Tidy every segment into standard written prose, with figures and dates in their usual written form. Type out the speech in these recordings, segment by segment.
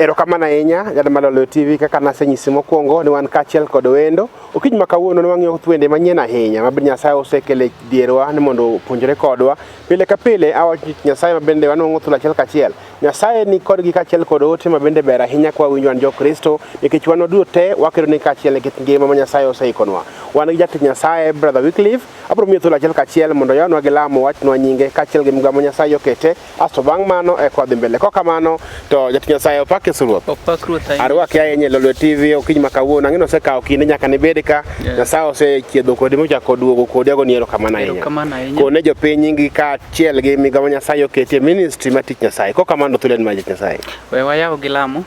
Erokamano ahinya jadamalo TV kaka nasenyisi mokwongo ni wan kachiel kod wendo. Okinyi makawuono ne wang'iyo wende manyien ahinya ma Nyasaye osekelo dierwa ni mondo opuonjre kodwa. Pile ka pile awacho Nyasaye ma bende wanwang'o thuolo achiel kachiel. Nyasaye ni kodgi kachiel kod ote ma bende ber ahinya kwa winjo wan jokristo nikech wan duto te wakero ni kachiel nikech ngima ma Nyasaye oseikonwa. Wan gi jatich Nyasaye brother Wycliff abro miyo thuolo achiel kachiel mondo yawnwa gi lamo wachnwa nyinge kachiel gi migamo Nyasaye okete asto bang' mano kwa dhi mbele. Kokamano to jatich Nyasaye opake suruoth. Arwaki ahinya Lolwe TV okinyi makawuono ang'e osekawo kinde nyaka ne bed ka Nyasaye osechiedho kodi mochako duogo kodi ago ni erokamano ahinya. Kone jopiny nyingi kachiel gi migamo Nyasaye okete ministry ma tich Nyasaye. Kokamano thuolo en ma jatich Nyasaye. We wayaw gi lamo.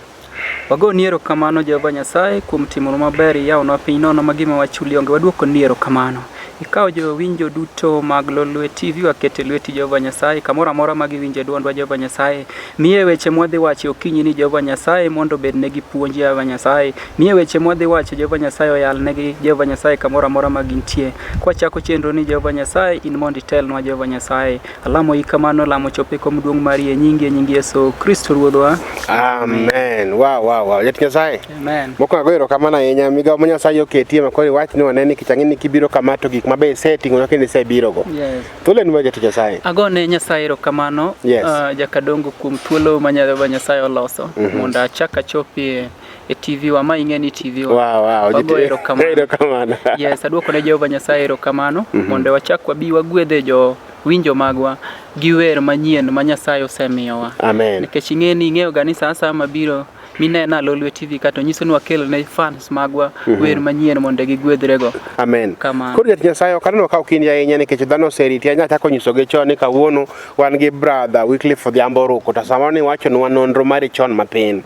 Wago ni erokamano Jehova Nyasaye kuom timo maber yawnwa piny nono ma gima wachuli onge waduoko ni erokamano. Ikawo jowinjo duto mag Lolwe TV wakete lweti Jehova Nyasaye kamoro amora ma giwinje duondwa Jehova Nyasaye. Miye weche mwadhi wacho okinyi ni Jehova Nyasaye mondo bed negi puonj Jehova Nyasaye. Miye weche mwadhi wacho Jehova Nyasaye oyal negi Jehova Nyasaye kamoro amora ma gintie. Kwachako chenro ni Jehova Nyasaye in mondo itelnwa Jehova Nyasaye. Alamo ikamano lamo chope kom duong' mari e nyingi Yesu Kristo Ruodhwa. Amen. Wow. Jatich Nyasaye. Amen. Mokwongo erokamano ahinya migamo Nyasaye oketie makoro wach ni waneni kichang'eni kibiro kamato gik mabe setting una kende sai biro go. Yes. Thuolo ni jatich Nyasaye. Agone Nyasaye erokamano. Yes. Jakadongo kuom thuolo ma Nyasaye oloso mondo achaka chopi e TV wa ma ing'eni TV wa. Wow. Erokamano. Yes, aduoko ne Jehova Nyasaye erokamano mondo wachak wabi wagwedhe jo winjo magwa gi wer manyien ma Nyasaye osemiyowa. Amen. Nikech ing'eyo ga ni sasa mabiro minena Lolwe TV kato nyiso ni wakelo ne fans magwa wer manyien mondo gigwedhrego. Amen. Kamano. Koro jatich Nyasaye okaneno ka okindi ahinya nikech dhano oseriti anya tako nyisogi chon ni kawuono wan gi brother Wycliff Odhiambo Oruko to samoro ni wacho nwa nonro mari chon matin.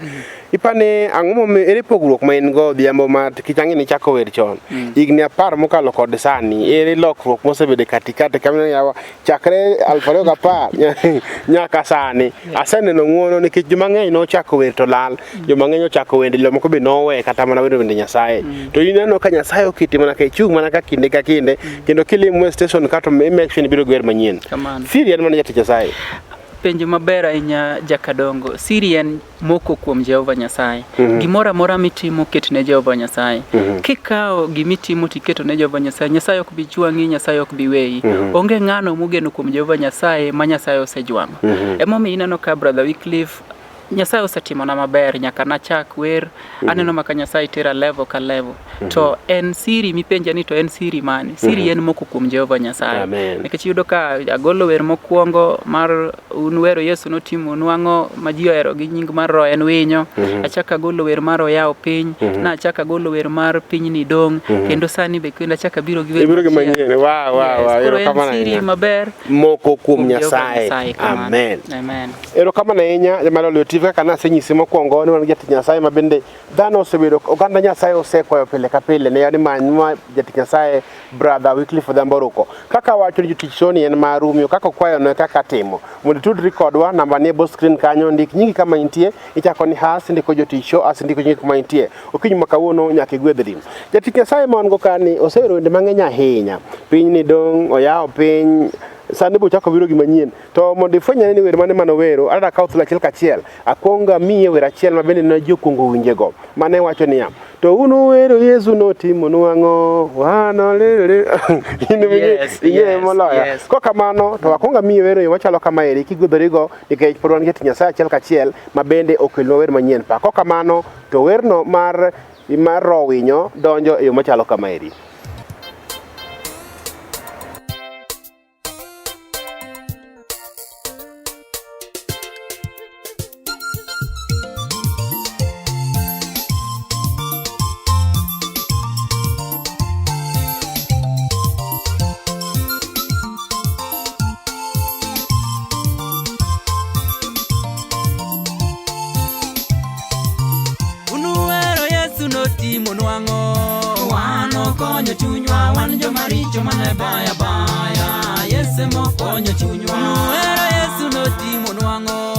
Ipane ang'o ere pogruok ma in go Odhiambo ma kichang'i ni chako wer chon. Igni 10 mokalo kod sani ere lokruok mosebedo katikati kamano yawa chakre 2010 nyaka sani aseneno ng'uono nikech joma ng'eny nochako wer to lal. Joma ng'eny ochako wende moko be nowe kata mana wende Nyasaye. To ineno ka Nyasaye okiti mana ka chung mana ka kinde ka kinde kendo kilimo station kato make sure ni biro gwer manyien. Siri en mana jatich Nyasaye. Penjo maber ahinya jakadongo. Siri en moko kuom Jehova Nyasaye. Gimoro amora mitimo ket ne Jehova Nyasaye. Kikawo gimitimo tiketo ne Jehova Nyasaye, Nyasaye ok bi jwang'i, Nyasaye ok bi weyi. Onge ng'ano mogeno kuom Jehova Nyasaye ma Nyasaye osejwang'o. Emomiyo ineno ka brother Wycliff Nyasaye osetimo na maber nyaka nachak wer aneno maka Nyasaye tera level ka level. To en siri mipenja ni to en siri mane? Siri en moko kuom Jehova Nyasaye. Nikech yudo ka agolo wer mokwongo mar unwero Yesu notimo nwang'o ma ji ohero gi nying mar roho en winyo. Achaka golo wer mar oyaw piny, na achaka golo wer mar piny ni dong, kendo sani be kendo achaka biro gi wer manyien. Wow. Erokamano siri maber moko kuom Nyasaye. Amen. Erokamano ahinya jamalo Lolwe TV kaka nasenyisi mokwongo ni wan jatich Nyasaye ma bende dhano osebedo oganda Nyasaye osekwayo pile ka pile ne yani manywa jatich Nyasaye brother Wycliff Odhiambo Oruko kaka wacho ni jotich soni en marumio kaka kwayo no kaka timo mondo tudri kodwa namba ni bo screen kanyo ndik nyingi kama intie ichako ni has ndiko jotich show asindiko nyingi kama intie okinyi makawuono nyaka igwedhri jatich Nyasaye man go kani osewero wende mang'eny ahinya piny ni dong oyaw piny sande bo chako biro gi manyien to mondo ifwenya ni wer mane manowero ada kaw thuolo achiel kachiel akwonga miye wer achiel ma bende ne jokwongo winjego mane wacho niya to unu wero Yesu notimo nwang'o wano lele yes. Kokamano to akwonga miye wer machalo kama eri kigudhorigo nikech pod wan jatich Nyasaye achiel kachiel ma bende okelwa wer manyien pa kokamano to werno mar roho winyo donjo e yo machalo kama eri. Timo nwang'o wano konyo chunywa wan joma richo mane baya Yesu mokonyo chunywa ero Yesu notimo nwang'o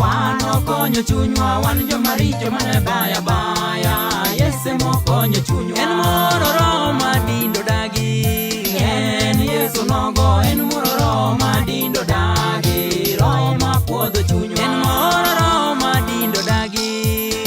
wano konyo chunywa wan joma richo mane baya Yesu mokonyo chunywa en moro roho madindo dagi en Yesu nogo en moro roho madindo dagi roho mapuodho chunywa en moro roho madindo dagi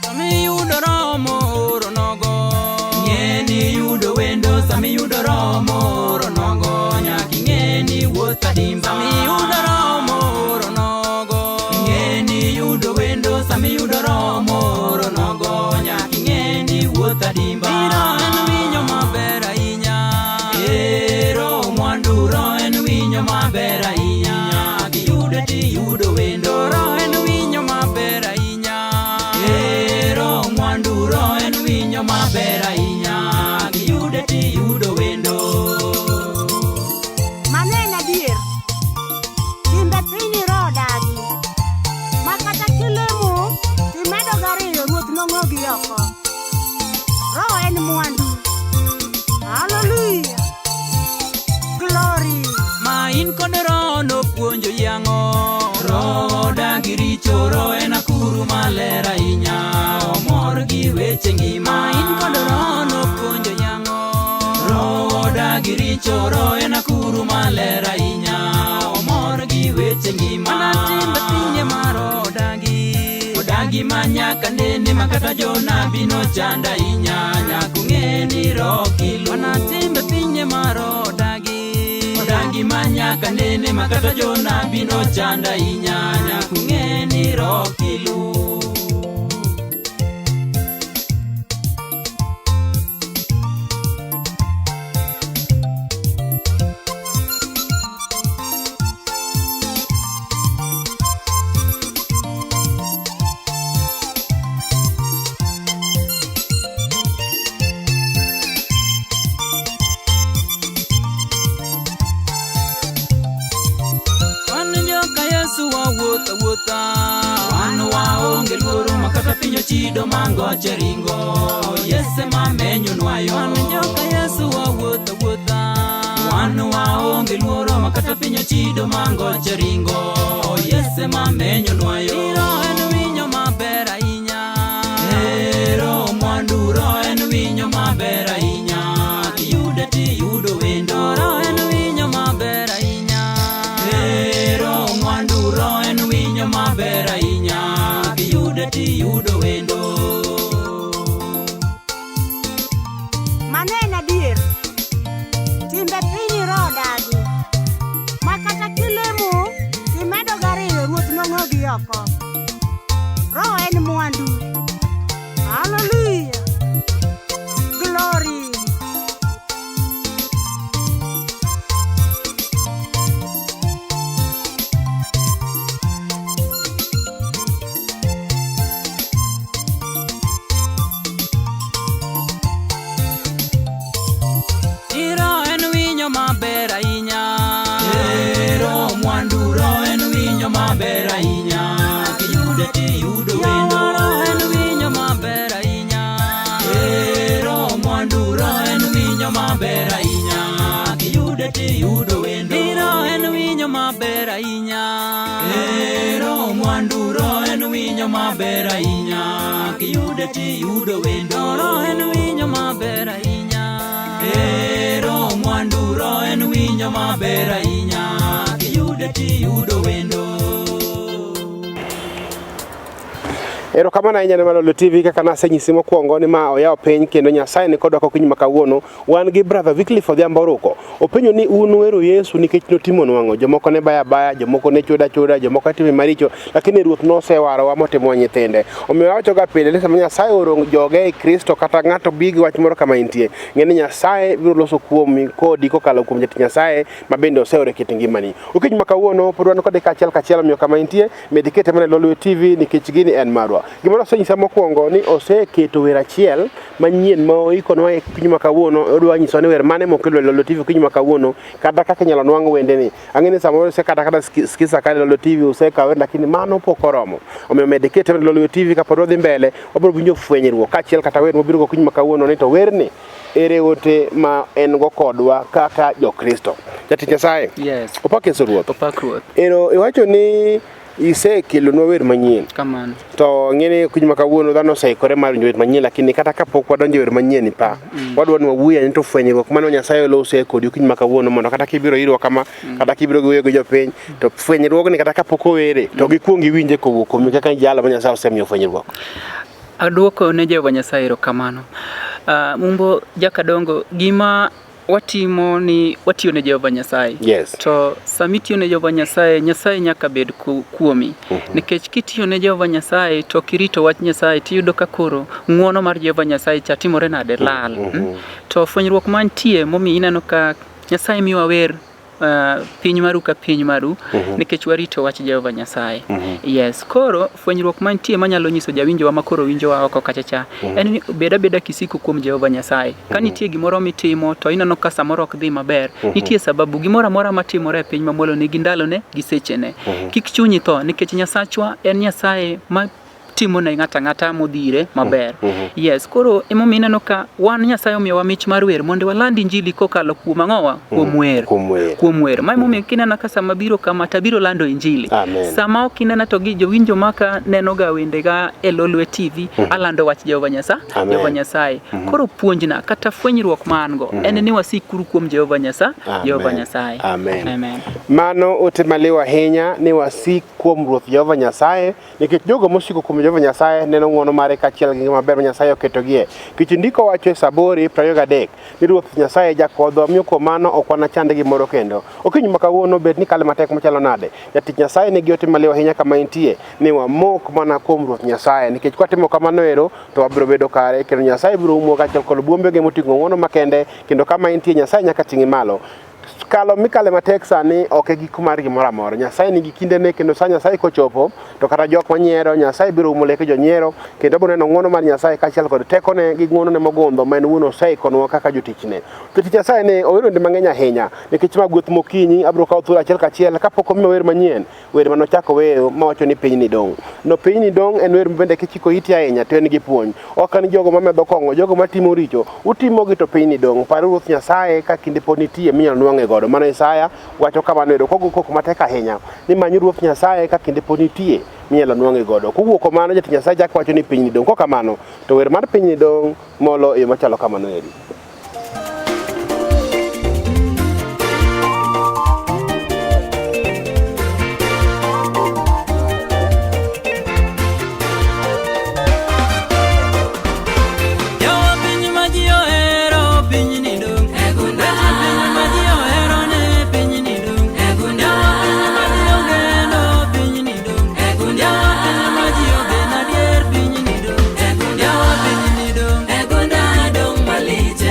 Sami yudo romo ronogo nyaki ngeni wuotha dimba. Sami yudo romo ronogo ngeni yudo wendo. Sami yudo romo ronogo nyaki ngeni wuotha dimba. Iro en winyo maber ahinya. Ero mwanduro en winyo maber ahinya. Giyude ti yudo wendo. Ro en winyo maber ahinya. Ero mwanduro en winyo maber ahinya. Giyude ti yudo wendo. Manena dir timbe piny rodagi makata kilemo timedo gariyo ruoth nong'ogi oko. Roho en mwandu. Hallelujah. Glory. Ma in kod roho nopuonjo yang'o. Roho dagi richo, roho en akuru maler ahinya. Omor gi weche ngima. Ma in kod roho nopuonjo yang'o. Roho dagi richo, roho en akuru maler ahinya. Omor gi weche ngima. Mana timbe pinye mar odagi. Odagi manyaka nene makata jonabi no chanda ahinya. Nyaku ng'eni roho kilu. Mana timbe pinye mar odagi. Odagi manyaka nene makata jonabi no chanda ahinya. Nyaku ng'eni roho kilu. Wan waonge luoro makata pinyo chido mango cheringo. Yese mamenyo nwayo. Wan joka Yesu wawuotho wuotha. Wan waonge luoro makata pinyo chido mango cheringo. Yese mamenyo nwayo. Iro en winyo maber ahinya. Ero mwandu roho en winyo maber ahinya. Giyude ti yudo wendo. Roho en winyo maber ahinya. Ero mwandu roho en winyo maber ahinya. Giyude ti yudo wendo. Manena dir timbe piny rodagi makata kilemo timedo gariyo ruoth nong'ogi oko. Roho en mwandu. Hallelujah. Glory. Iro en winyo maber ahinya. Ero mwandu roho en winyo maber ahinya. Giyude ti yudo wendo. Roho en winyo maber ahinya. Ero mwandu roho en winyo maber ahinya. Giyude ti yudo wendo. Iro en winyo maber ahinya. Ero mwandu roho en winyo maber ahinya. Giyude ti yudo wendo. Roho en winyo maber ahinya. Ero mwandu roho en winyo maber ahinya. Giyude ti yudo wendo. Erokamano ahinya ne Malolo TV kaka nasenyisi mokwongo ni ma oyawo piny kendo Nyasaye ni kodwa kokinyi makawuono wan gi brother Wycliff Odhiambo Oruko. Openjo ni un wero Yesu nikech notimo nwang'o. Jomoko ne baya, jomoko ne choda, jomoko time maricho, lakini Ruoth nosewarowa motimo nyithinde. Omiyo awachoga pile ni sama Nyasaye oro joge e Kristo kata ng'ato bigi wach moro kama intie, ng'eni Nyasaye biro loso kuomi kodi kokalo kuom jatich Nyasaye ma bende oseoro e kit ngimani. Okinyi makawuono pod wan kode kachiel kachiel omiyo kama intie medikete mana Malolo TV nikech gini en marwa. Gimoro senyisa mokwongo ni oseketo wer achiel manyien ma oikonwa e piny makawuono. Odwa nyiso ni wer mane mokelo Malolo TV piny makawuono kata kaka inyalo nwang' wende ni. Ang'eni samoro se kata skisa ka Malolo TV osekawe lakini mano pok oromo. Omiyo medikete mana Malolo TV kapod odhi mbele wabiro winjo fwenyruok kachiel kata wer mobiro go piny makawuono ni to wer ni ere ote ma en go kodwa kaka jo Kristo. Jatich Nyasaye. Yes. Opak Yesu Ruoth. Opak Ruoth. Iwacho ni ise kilo no wer manyien kamano to ngene kunyuma kawuono dhano oseikore mar winjo wer manyien lakini kata kapok wadonjo wer manyien pa wadwa ni wawuoye ni to fwenyruok mano Nyasaye olose kodi kunyuma kawuono mondo kata kibiro irwa kama kata kibiro goyo go jopiny to fwenyruok ni kata kapok owere to gikuongi winje kowuok kuom kaka jalo ma Nyasaye osemiyo fwenyruok. Aduoko ne Jehova Nyasaye erokamano. Mumbo jakadongo gima watimo ni watiyo ne Jehova Nyasaye. Yes. To samitiyo ne Jehova Nyasaye, Nyasaye nyaka bed kuomi. Nikech kitiyo ne Jehova Nyasaye to kirito wach Nyasaye tiyudo ka koro ng'wono mar Jehova Nyasaye cha timore nade lal. To fwenyruok mantie momi ineno ka Nyasaye miwa wer piny maru ka piny maru nikech warito wach Jehova Nyasaye. Yes, koro fwenyruok mantie manyalo nyiso jawinjowa makoro winjowa oko kachacha en ni beda kisiko kuom Jehova Nyasaye. Ka nitie gimoro mitimo to ineno ka samoro ok dhi maber, nitie sababu gimoro amora matimore e piny mamolo nigi ndalone gi sechene. Kik chunyi tho nikech Nyasachwa en Nyasaye ma timo ne ng'ata modhire maber. Yes, koro emomiyo ineno ka wan Nyasaye omiyowa mich mar wer mondo walandi injili kokalo kuom ang'owa kuom wer. Ma emomiyo kineno ka sama biro kama tabiro lando injili. Sama ok ineno to gi jowinjo maka neno ga wende ga e Lolwe TV alando wach Jehova Nyasaye. Koro puonjna kata fwenyruok ma an go en ni wasikuru kuom Jehova Nyasaye. Amen. Mano otemaliwa ahinya ni wasik kuom Ruoth Jehova Nyasaye nikech jogo mosiko kuom Jehova Nyasaye neno ng'wono mare kachiel gi maber ma Nyasaye oketogie. Kich ndiko wacho e Saburi 23 ni Ruoth Nyasaye jakodho miyo kuom mano ok wanachand gimoro kendo. Okinyi ma kawuono bed ni kale matek machalo nade. Jatich Nyasaye nigi otemaliwa ahinya kama intie ni wamok mana kuom Ruoth Nyasaye nikech kwatimo kamano ero to wabiro bedo kare kendo Nyasaye biro umo kachiel kod bwombege moting'o ng'wono makende kendo kama intie Nyasaye nyaka ting'i malo. Kalo mikale matek sani ok e giko mar gimoro amora. Nyasaye nigi kindene kendo sa Nyasaye kochopo to kata jok manyiero Nyasaye biro umo leke jonyiero kendo biro neno ng'wono mar Nyasaye kachiel kod tekone gi ng'wonone mogundho ma en wuon oseikonwa kaka jotichne. Jotich Nyasaye ne owero ndi mang'eny ahinya nikech ma gweth mokinyi abiro kawo thuolo achiel kachiel kapok omiyo wer manyien wer manochako weyo mawacho ni piny ni dong'. No piny ni dong' en wer bende kichiko iti ahinya to en gi puonj. Ok an jogo mamedo kong'o, jogo matimo richo utimo gi to piny ni dong'. Paru Ruoth Nyasaye ka kinde pod nitie minyalo nwang'e godo. Mano Isaya wacho kamano ero kogo koko matek ahinya ni manyu Ruoth Nyasaye ka kinde pod nitie minyalo nwang'e godo. Kowuok mano Jatich Nyasaye chako wacho ni piny ni dong'. Kokamano to wer mar piny ni dong' molo e machalo kamano eri. Maliche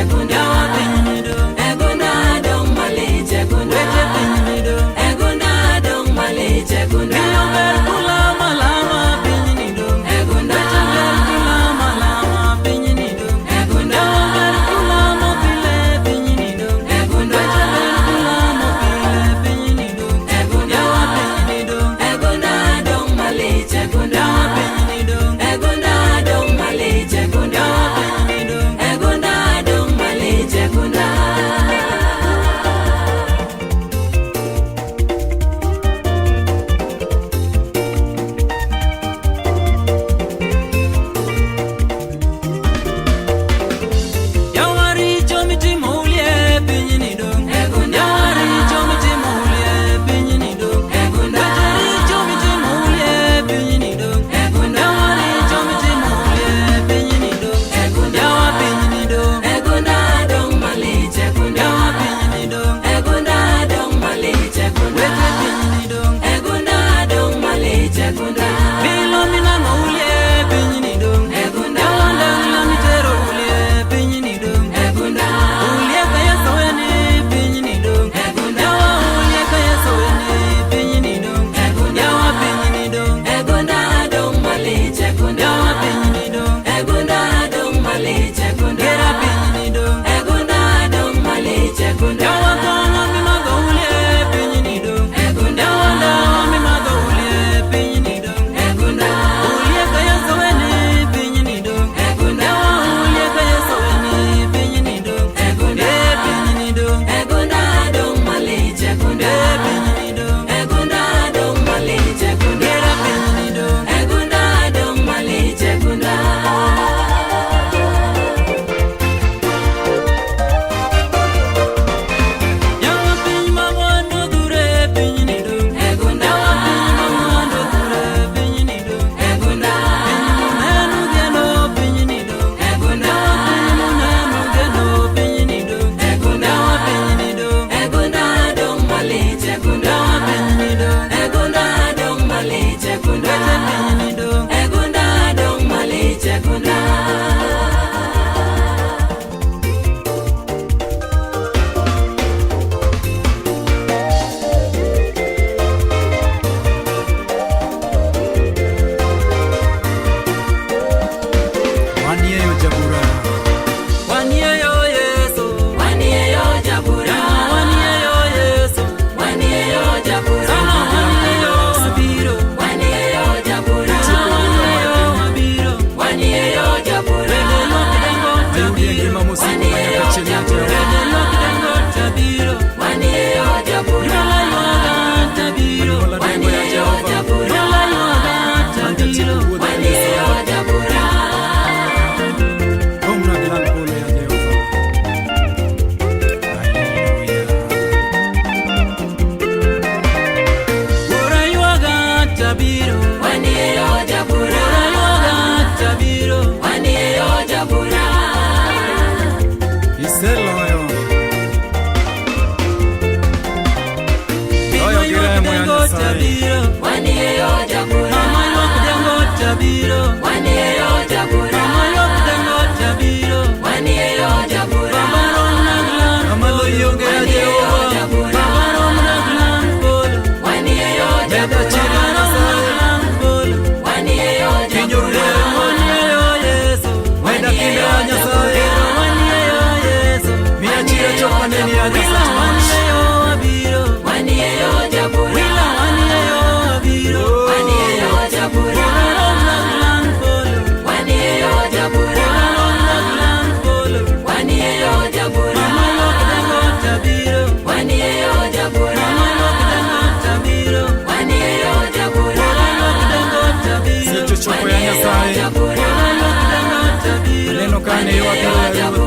Neno kane wakelo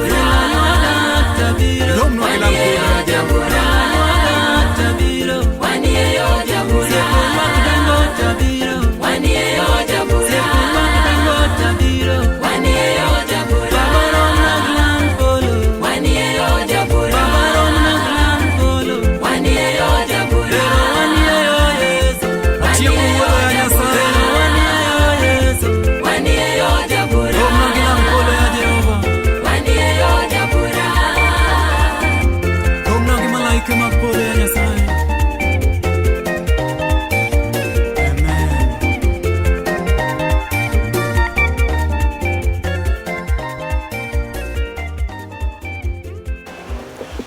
Dom no ilang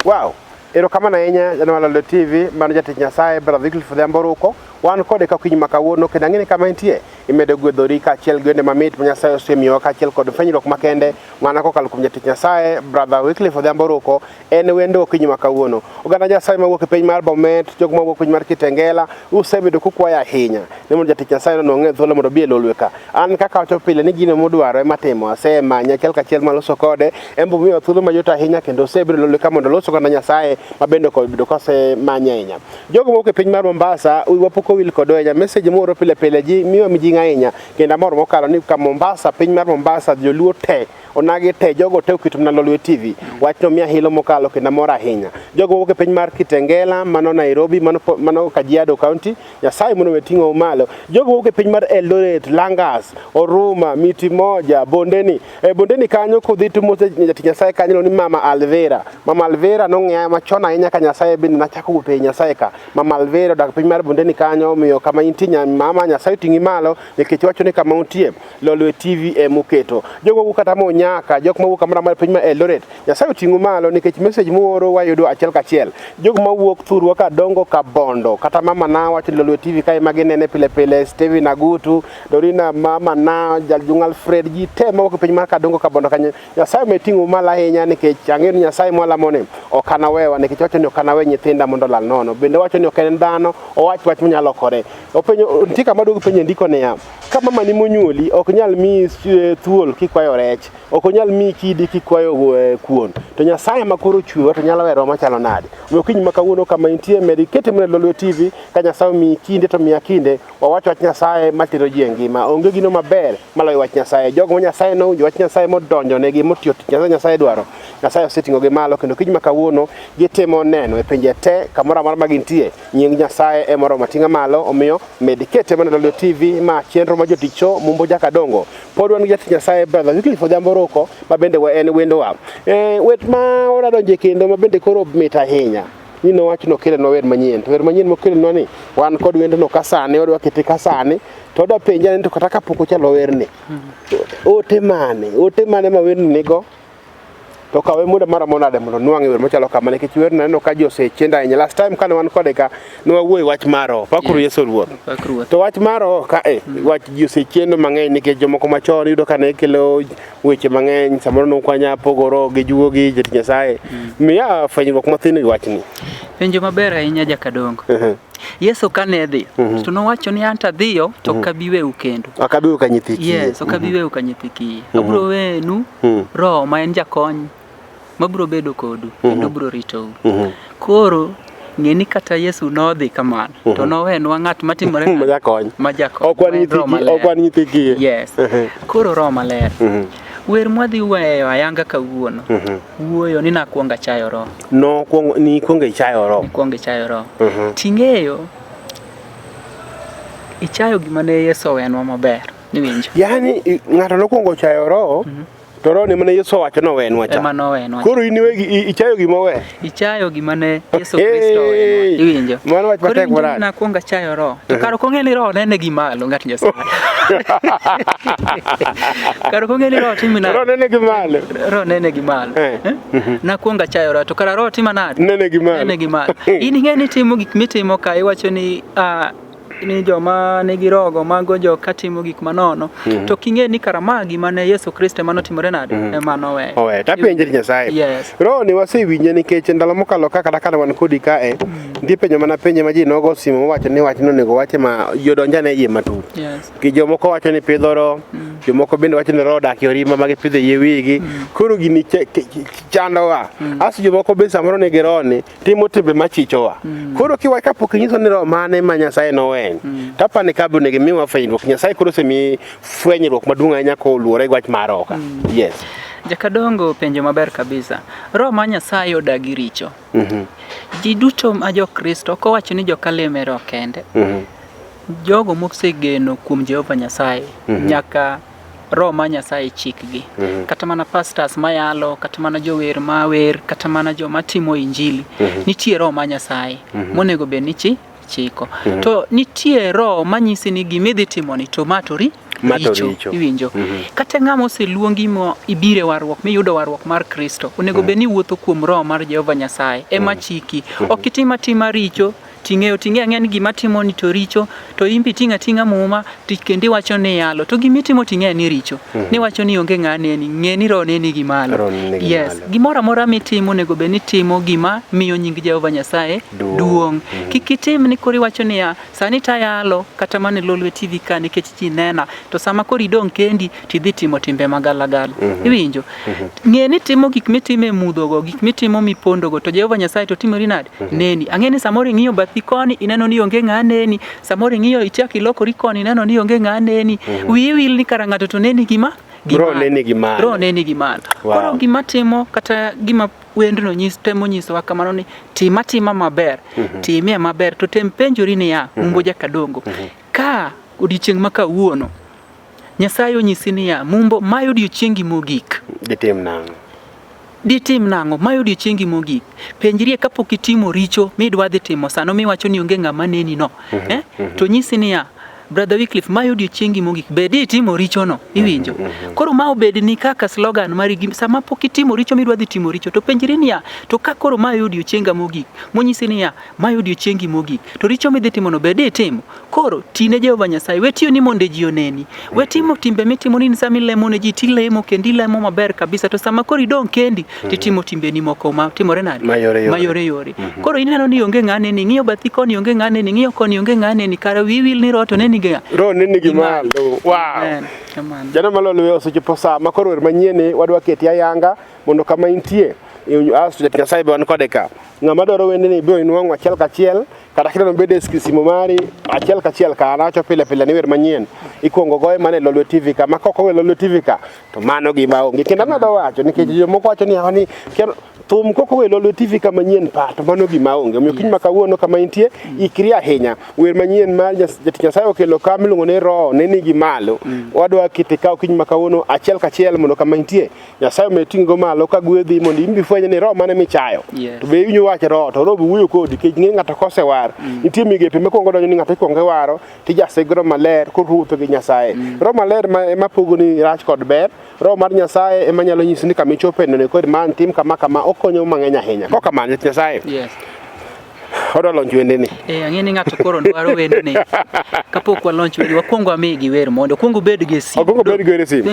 Wow, erokamano ahinya Janwalo TV mano jatich Nyasaye Brother Wycliff Oruko wan kode ka kiny makawuono kendo ang'eni kama intie imedo gwedhori kaachiel gi wende mamit ma Nyasaye osemiyowa kaachiel kod fwenyruok makende mana kokalo kuom jatich Nyasaye Brother Wycliff Oruko en wendo kiny makawuono. Oganda Nyasaye mawuok e piny mar Bomet, jogo mawuok e piny mar Kitengela usebedo kukwayo ahinya ni mondo jatich Nyasaye no ong'e thuolo mondo obi e lolwe ka. An kaka wacho pile ni gino modwaro ema timo, asemanya achiel kachiel maloso kode embo miyo thuolo mayot ahinya kendo osebedo lolwe ka mondo loso oganda Nyasaye mabende kobedo kosemanya ahinya. Jogo mawuok e piny mar Mombasa wapoko wil kod oenya message moro pile pile ji miyo mijing ahinya kendo amor mokalo ni ka Mombasa piny mar Mombasa joluo te onagi te jogo te oketo na Lolwe TV wachno miya hilo mokalo kendo amor ahinya. Jogo mawuok e piny mar Kitengela mano Nairobi mano Kajiado County Nyasaye mondo weting'o malo. Jogo mawuok e piny mar Eldoret, Langas, Oruma, Miti Moja, Bondeni Bondeni kanyo kudhi tumo jatich Nyasaye kanyo ni Mama Alvera. Mama Alvera nong'eya machon ahinya ka Nyasaye bende nachako wuotho e Nyasaye ka. Mama Alvera odak piny mar Bondeni kanyo miyo kama intie mama Nyasaye ting'i malo nikech wacho ni kama untie Lolwe TV emoketo. Jogo mawuok kata Nyaka jok mawuok kamoro mar piny mar Eldoret Nyasaye oting'o malo nikech message muoro wayudo achiel kachiel. Jogo mawuok Thurwa Kadongo Kabondo kata mama na wacho Lolwe TV kae maginene pile pile Steven Agutu Dorina mama na Jaljungal Fred ji te mawuok piny mar Kadongo Kabondo kanyo Nyasaye meting'o malo ahinya nikech ang'eyo ni Nyasaye mwalamone okana wewa nikech wacho ni okana we nyithinda mondo lal nono bende wacho ni ok en dhano owach wach manyalo kore openjo nitie kama duogo penjo ndiko niya ka mama ni monyuoli ok nyal mi thuol kikwayo rech ok onyal mi kidi kikwayo kuon to Nyasaye makoro chwe to nyalo wero machalo nade omiyo kiny makawuono kama intie medikete mane Lolwe TV ka Nyasaye mi kinde to miya kinde wawach wach Nyasaye matero ji e ngima onge gino maber maloyo wach Nyasaye. Jogo ma Nyasaye nowinjo wach Nyasaye modonjo negi motiyo tich Nyasaye dwaro Nyasaye oseting'o gi malo kendo kiny makawuono gitimo neno e pinje te kamoro amora ma gintie nying Nyasaye emoro mating'a malo omiyo medikete mane Lolwe TV ma chenro ma joticho mumbo jakadongo pod wan gi jatich Nyasaye Brother Wycliff Oruko ma bende en wendo wa wet ma ora donje kendo ma bende koro mit ahinya ni no wach no kele no wer manyien to wer manyien mokele no ni wan kod wendo no kasane odwa kete kasane to da penja ni to kata kapoko chalo wer ni ote mane ma wer ni go to kawe muda mara monade mondo nwang'e wer machalo kama nikech wer neno ka ji osechenda ahinya. Last time kane wan kode ka ne wawuoyo wach maro pakuru Yesu Ruoth to wach maro ka wach ji osechendo mang'eny nikech jomoko machon yudo ka ne kelo weche mang'eny samoro nokwanya pogoro gi juogi jatich Nyasaye miya fwenyruok mathin e wachni. Penjo maber ahinya jakadongo. Yesu kane dhi to nowacho ni anta dhiyo to kabiwe ukendo akabiwe ka nyithi kiye. Yes okabiwe ka nyithi kiye abro wenu roho ma en jakony mabro bedo kodu kendo bro ritou. Koro ng'eni kata Yesu nodhi kamano to nowenwa ng'at matimore ma jakony okwan nyithi kiye. Yes koro roho maler wer mwadhi weyo ayanga kawuono wuoyo ni nakwonga chayo roho no ni kwonga chayo roho ting'eyo ichayo gima ne Yesu owenwa maber ni winjo yani ng'ato nokwongo chayo roho to roho ni mane Yesu wacho no wenwa cha koro in wegi ichayo gima we ichayo gima ne Yesu Kristo owenwa ni winjo mano wach matek morad nakwonga chayo roho to karo kong'eni roho nene gimalo ng'at Nyasaye karo kong'eni roho timina roho nene gimalo nakwonga chayo roho to kara roho tima nade nene gimalo in ng'eni timo gik mitimo ka iwacho ni ni joma nigi rogo mago jo katimo gik manono to king'e ni karama gima ne Yesu Kristo manotimore nade ema noweyo. Owe, tapenje Nyasaye. Yes. Roho ni wasewinje nikech ndalo mokalo kaka kana wan kodi kae ndi penjo mana penje ma ji nogo simo wacho ni wach nonego wache ma yodonjane yie matut. Yes. Ki jomoko wacho ni pidho ro, jomoko bende wacho ni ro dak yorima magi pidho yie wigi. Koro gini chandowa. Asu jomoko be samoro ne geroni timo timbe machichowa. Koro kiwacha kapok inyiso ni ro mane ma Nyasaye nowen. Tapani kabu ne gimiwa fwenyruok Nyasaye koro semi fwenyruok maduong' ahinya ko luore gwach maroka. Yes. Jakadongo penjo maber kabisa. Roho ma Nyasaye odagi richo. Ji duto ma jo Kristo ko wacho ni jokaleme ro kende. Jogo mosegeno kuom Jehova Nyasaye nyaka Roho ma Nyasaye chikgi. Kata mana pastors mayalo, kata mana jower mawer, kata mana joma timo injili. Nitie Roho ma Nyasaye monego bed ni chiko. To nitie Roho manyisi ni gimidhi timoni to matori richo iwinjo. Kata ng'ama oseluongi mo ibire warruok miyudo warruok mar Kristo onego bed ni wuotho kuom Roho mar Jehova Nyasaye ema chiki. Ok itima richo ting'e ang'en gima timo ni to richo to imbi tinga muma tikendi wacho ni yalo to gimitimo ting'e ni richo ni wacho ni onge ng'ane ni ng'e ni Roho ne nigi malo. Yes, gimoro amora mitimo nego be ni timo gima miyo nying Jehova Nyasaye duong'. Kikitim ni kori wacho ni ya sani tayalo kata mane lolwe TV ka nikech ji nena to sama kori dong kendi tidhi timo timbe magalagala. Iwinjo? Ng'e ni timo gik mitime mudhogo, gik mitimo mipondogo to Jehova Nyasaye to timori nade? Neni. Ang'eni samoro ng'iyo bathi koni ineno ni onge ng'aneni, samoro ng'iyo ichak ilokori koni ineno ni onge ng'aneni. Wiyi wil ni kara ng'ato to neni gima Roho ne nigi malo. Roho ne nigi malo. Koro gima timo kata gima wendno temo nyisowa kamano ni tima maber, timie maber to tem penjori ni ya Mumbo Jakadongo. Ka odiochieng' ma kawuono Nyasaye onyisi ni ya Mumbo mayo odiochiengi mogik. Ditim nang'o mayo odiochiengi mogik. Penjrie kapok itimo richo midwa dhi timo sano miwacho ni onge ng'ama neni no. To nyisi ni ya Brother Wycliff mayo odiochiengi mogik bedi itimo richo no iwinjo. Koro ma obed ni kaka slogan mari sama pok itimo richo midwa dhi timo richo to penjri ni ya to ka koro mayo odiochienga mogik monyisi ni ya mayo odiochiengi mogik to richo midhi timo no bedi itimo. Koro tine Jehova Nyasaye wetiyo ni monde ji oneni. Wetimo timbe mitimo ni sami lemo ne ji tilemo kendi lemo maber kabisa to sama koro idong kendi titimo timbe ni moko ma timore nade mayore. Koro ineno ni onge ng'ane ni ng'iyo bathi koni onge ng'ane ni ng'iyo koni onge ng'ane ni kara wiwil ni roto ne Roho ne nigi malo. Wow. Jana malolo wewe osechopo saa makoro wer manyien wadwa keti ayanga mondo kama intie asu Nyasaye be wan kode ka. Ng'ama dwaro wende ni biro inwang'o achiel kachiel kata kidano bede simo mari achiel kachiel ka anacho pile ni wer manyien ikuongo goye mane Lolwe TV ka makoko we Lolwe TV ka to mano gima onge kendo nado wacho nikech jomoko wacho ni hani thum koko we Lolwe TV ka manyien pa to mano gima onge omiyo kiny makawuono kama intie ikri ahinya wer manyien mar Nyasaye okelo ka miluongo ni Roho ne nigi malo wadwa kitikaw kiny makawuono achiel kachiel mondo kama intie Nyasaye meting'o malo ka gwedhi mondo imbi fwenye ni Roho mane michayo to be winyo wach Roho to Roho wuoyo kodi kech ng'e ng'ato kosewar nitie migepe mokwongo donjo ni ng'ato ikwongo waro tijasegro maler korutho gi Nyasaye. Roho maler ema pogo ni rach kod ber. Roho mar Nyasaye ema nyalo nyisi ni kama ichope ne kod man tim kama okonyo mang'eny ahinya. Koka man Nyasaye. Yes. Odo launch wende ni. Ang'eni ng'ato koro dwaro wende ni. Kapok wa launch wende wakwongo amigi wer mondo kwongo bed gi sim. Kwongo bed gi wer sim.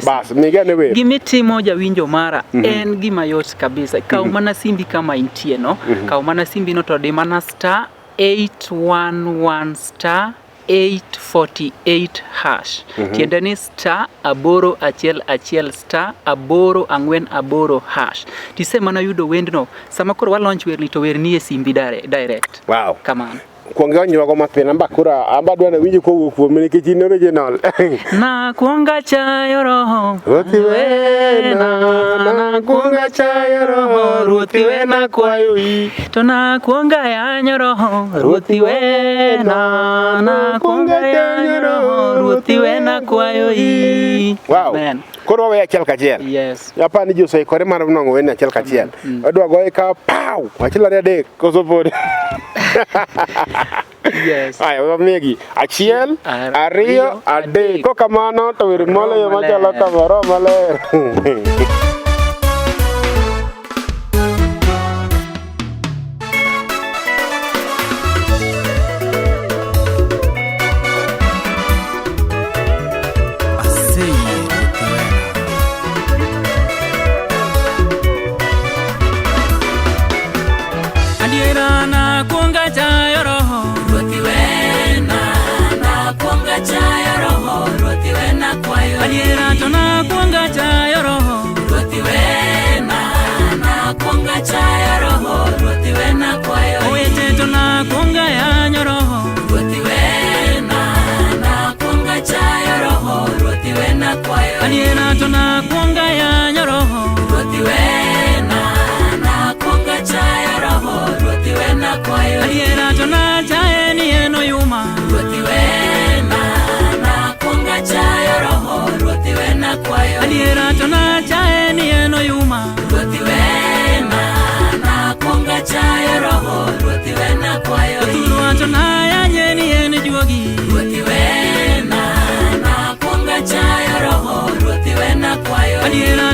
Bas migane wer. Gimitimo jawinjo mara en gima yot kabisa. Kaw mana simbi kama intie no. Kaw mana simbi no to di mana star 811 star 848 hash. Tiende ni star 811 star 848 hash. Tise mana yudo wendno sama koro wa launch wer ni to wer ni e simbi direct. Wow. Come on. Kuonga nyuago mapena mbakura amba dwana winjo ko kuom ni kich in original. Na kuonga chayo roho Ruthi wena na kuonga chayo roho Ruthi wena kwayo yi to na kuonga yanyo roho Ruthi wena na kuonga yanyo roho Ruthi wena kwayo yi. Wow. Amen. Koro we achiel kachiel. Yes. Yapa ni Jose kore mar nongo wena achiel kachiel. Odwa goe ka pow achiel ari adek koso pod. Yes. Ay, wamegi achiel ariyo adek kokamano to wer mole yo machalo kamoro maler. Adiera to na kuonga chayo roho Ruothi wena na kuonga chayo roho Ruothi wena kwayo Owete to na kuonga yanyo roho Ruothi wena na kuonga chayo roho Ruothi wena kwayo Adiera to na kuonga yanyo roho Ruothi wena na kuonga chayo roho Ruothi wena kwayo Adiera to na chaye ni eno yuma Ruothi wena na kuonga chayo roho Ruothi wena kwayo Adiera to na chaye ni eno yuma Ruothi wena na kuonga chayo roho Ruothi wena kwayo Otulwa to na yanye ni eno juogi Ruothi wena na kuonga chayo roho Ruothi wena kwayo Adiera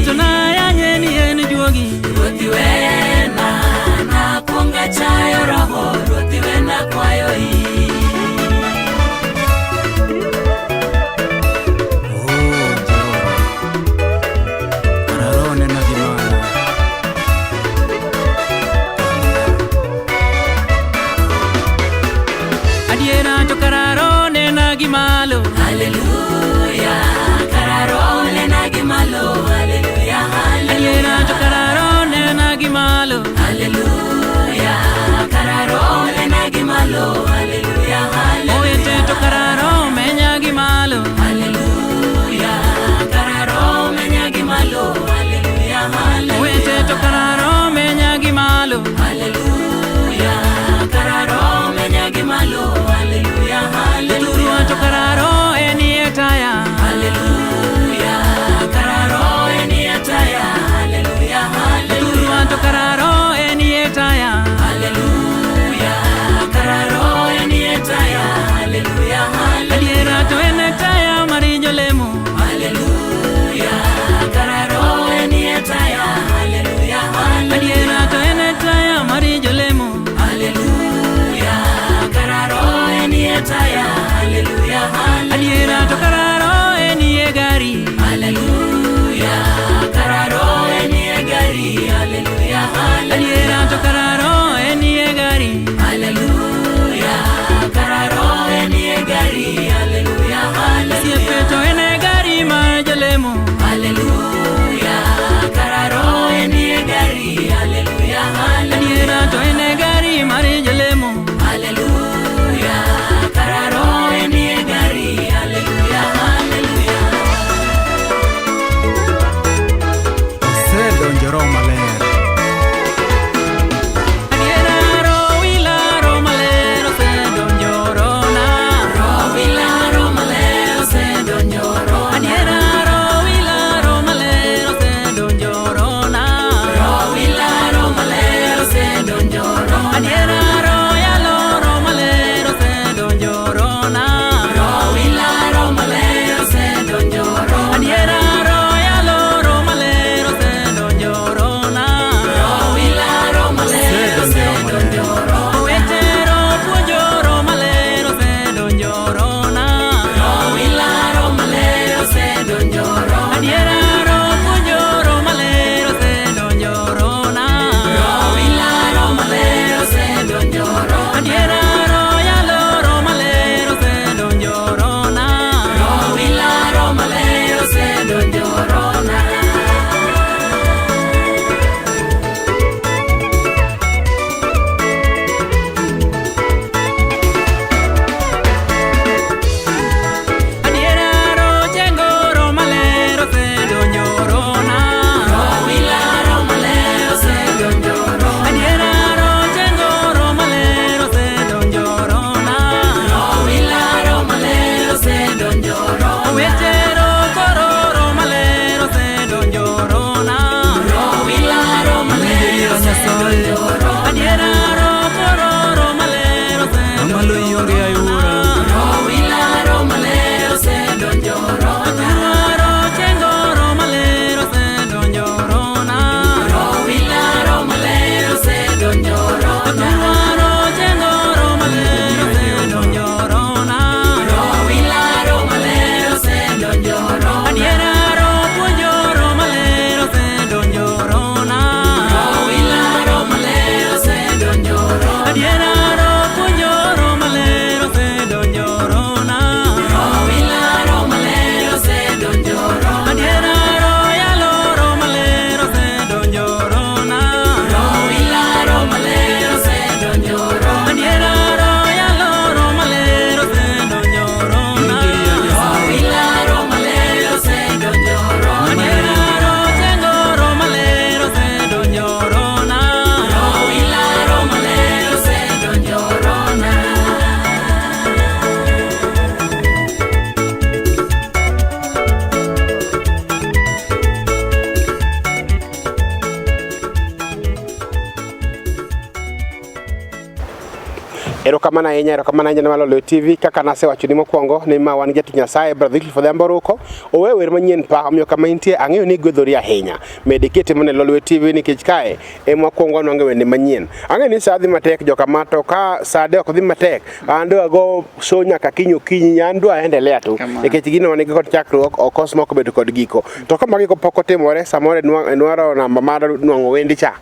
Erokamano ahinya Malolo TV kaka nasewacho ni mokwongo ni ma wan Jatich Nyasaye brother Wycliff Oruko owe wer manyien pa omiyo kama intie ang'eyo ni gwedhori ahinya med ikete mane Lolo TV nikech kae mokwongo nwange wende manyien ang'eyo ni sa dhi matek jokamato ka sa de ok dhi matek ando ago so nyaka kinyi ando aendelea tu nikech gino nigi kod chakruok okos moko bedo kod giko to kama giko pok otimore samore nwaro namba mar nwang'o wendi cha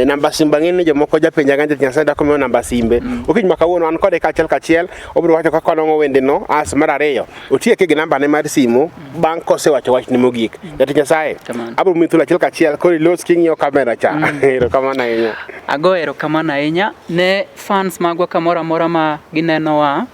namba simba ng'eni jomoko japenja ga Jatich Nyasaye dako miyo namba simbe okiny makawuono an kode kachiel obiro wacho kaka nongo wende no as mar ariyo otieke gi namba ne mar simu bang' kosewacho wach ni mogik Jatich Nyasaye abiro miyi thuolo achiel koro ilos king'iyo kamera cha erokamano ahinya ago erokamano ahinya ne fans magwa kamoro amora ma ginenowa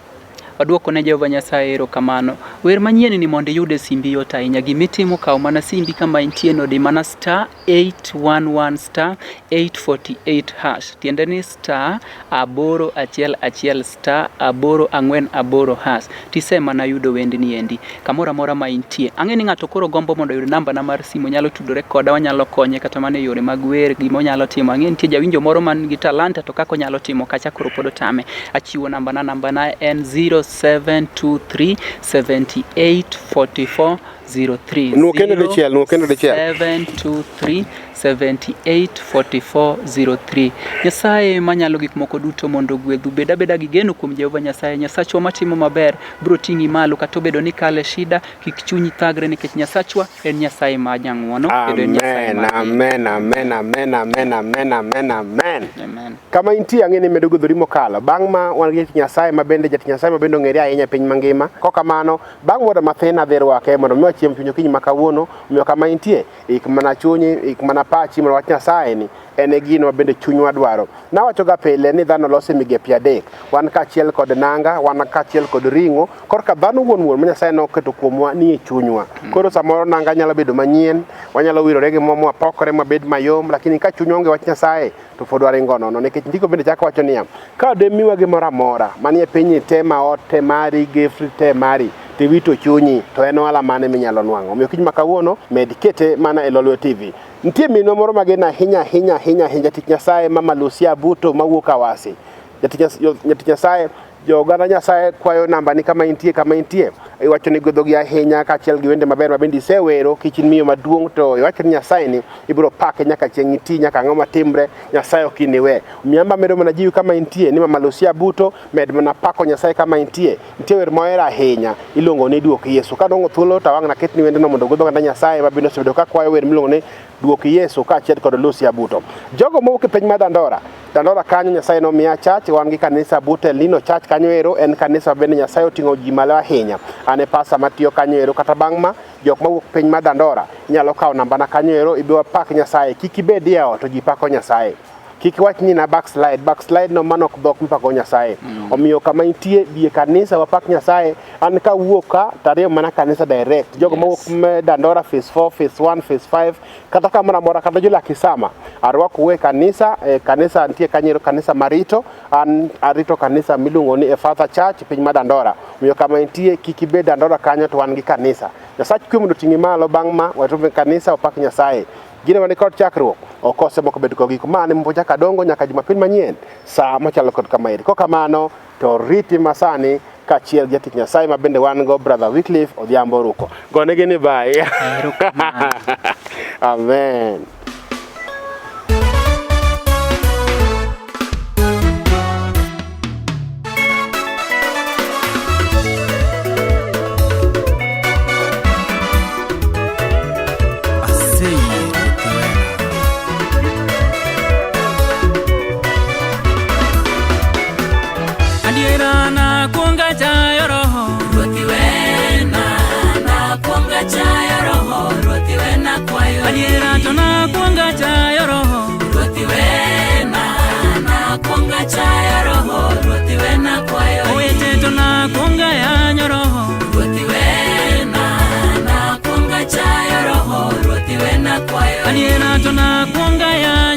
waduoko ne Jehova Nyasaye erokamano. Wer manyien ni mondo iyude simbi yot ahinya gimitimo kaw mana simbi kama intie no di mana *811*848# tiende ni *811*848# tise mana yudo wendni endi kamoro amora ma intie. Ang'e ni ng'ato koro gombo mondo oyud namba na mar simu nyalo tudore koda wanyalo konye kata mana e yore mag wer gimo nyalo timo. Ang'e nitie jawinjo moro man gi talanta to kako nyalo timo kacha koro pod otame. Achiwo namba na en 0723784403 0723784403 Nyasaye manyalo gik moko duto mondo gwedhu beda gi geno kuom Jehova Nyasaye. Nyasachwa matimo maber biro ting'i malo kata obedo ni kale shida kik chunyi thagre nikech Nyasachwa en Nyasaye ma jang'wono kendo en Nyasaye ma amen. Kama intie ang'e ni medo gwedhori mokalo bang' ma wan gi Jatich Nyasaye ma bende ong'ere ahinya piny mangima kokamano bang' wuoda mathin adhi rwake mondo miyo chiem chunyo kiny makawuono miyo kama intie ik mana chunyi ik mana pachi mondo wach Nyasaye ni en gino ma bende chunywa dwaro. Nawacho ga pile ni dhano lose migepe adek wan kachiel kod nanga wan kachiel kod ring'o korka dhano wuon ma Nyasaye noketo kuomwa ni e chunywa koro samoro nanga nyalo bedo manyien wanyalo wirore gi momo apokore mabed mayom lakini ka chuny onge wach Nyasaye to pod waringo nono nikech ndiko bende chako wacho niya ka demiwa gimoro amora manie piny te ma ote mari gefri te mari tiwito chunyi to en ohala mane minyalo nwang'o omiyo kiny makawuono med kete mana e Lolo TV. Nitie minwa moro magena ahinya Jatich Nyasaye Mama Lucia Buto mawuok Awasi. Jatich Nyasaye joganda Nyasaye kwayo namba ni kama intie iwacho ni gwedhogi ahinya kachiel gi wende maber ma bende isewero kich miyo maduong' to iwacho ni Nyasaye ni ibiro pake nyaka chieng' iti nyaka ang'o matimre Nyasaye ok iniwe. Miamba medo mana jiw kama intie ni Mama Lucia Buto med mana pako Nyasaye kama intie wer mohero ahinya iluongo ni Duok Yesu ka dongo thuolo to wang' naketni wende no mondo gwedho ganda Nyasaye ma bende osebedo ka kwayo wer miluongo ni Duok Yesu kachiel kod Lucia Buto. Jogo mowuok e piny mar Dandora kanyo Nyasaye no miya church wan gi kanisa Buto Lino Church kanyo ero en kanisa bende Nyasaye oting'o ji malo ahinya ane pasa matiyo kanyo ero kata bang' ma jok mawuok piny mar Dandora inyalo kawo namba na kanyo ero ibiro pak Nyasaye kik ibed yawo to ji pako Nyasaye kik wach ni na backslide no mano ok dhok mipako Nyasaye omiyo kama intie bie kanisa wapak Nyasaye an ka wuok ka tariyo mana kanisa direct jogo mawuok Dandora phase 4 phase 1 phase 5 kata kamoro amora kata jula Kisama arwako we kanisa kanisa nitie kanyero kanisa marito an arito kanisa miluongo ni Father Church piny mar Dandora omiyo kama intie kik ibed Dandora kanyo to wan gi kanisa Nyasaye kuom mondo ting'i malo bang' ma wato kanisa wapak Nyasaye gine mane kod chakruok okose moko bedo kod giko mane mpoja kadongo nyaka Jumapil manyien saa machalo kod kama iri kokamano to riti masani kachiel Jatich Nyasaye ma bende wan go brother Wycliff Odhiambo Oruko gone gini bye amen. Adiera to na kuonga chayo roho Ruothi wena na kuonga chayo roho Ruothi wena kwayo Owete to na kuonga yanyo roho Ruothi wena na kuonga chayo roho Ruothi wena kwayo Adiera to na kuonga yanyo